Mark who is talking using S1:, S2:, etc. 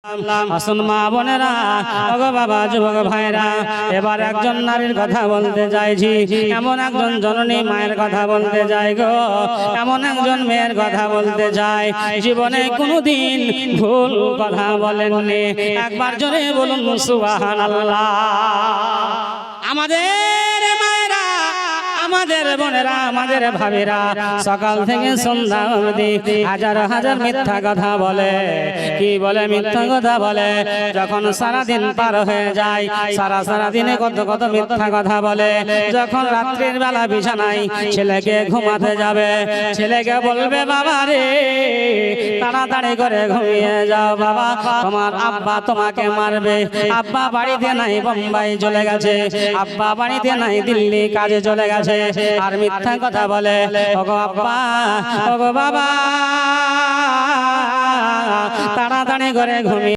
S1: আসুন মা বোনেরা, ওগো বাবা, যুবক ভাইরা, এবার একজন নারীর কথা বলতে চাইছি। এমন একজন জননী মায়ের কথা বলতে চাই গো, এমন একজন মেয়ের কথা বলতে চাই জীবনে কোনোদিন ভুল কথা বলেননি। একবার জোরে বলুন সুবহানাল্লাহ। আমাদের মায়েরা, আমাদের বোনেরা, আমাদের ভাবিরা সকাল থেকে সন্ধ্যা অবধি হাজার হাজার মিথ্যা কথা বলে। কি বলে? মিথ্যা কথা বলে। যখন সারাদিন পার হয়ে যায়, সারা দিনে কত কত মিথ্যা কথা বলে। যখন রাত্রির বেলা বিছানায় ছেলেকে ঘুমাতে যাবে, ছেলেকে বলবে বাবা রে তাড়াতাড়ি করে ঘুমিয়ে যাও, বাবা তোমার আব্বা তোমাকে মারবে। আব্বা বাড়িতে নাই, বোম্বাই চলে গেছে। আব্বা বাড়িতে নাই, দিল্লি কাজে চলে গেছে। আর মিথ্যা কথা বলে। ওগো আব্বা, ওগো বাবা, তাড়াতাড়ি করে ঘুমিয়ে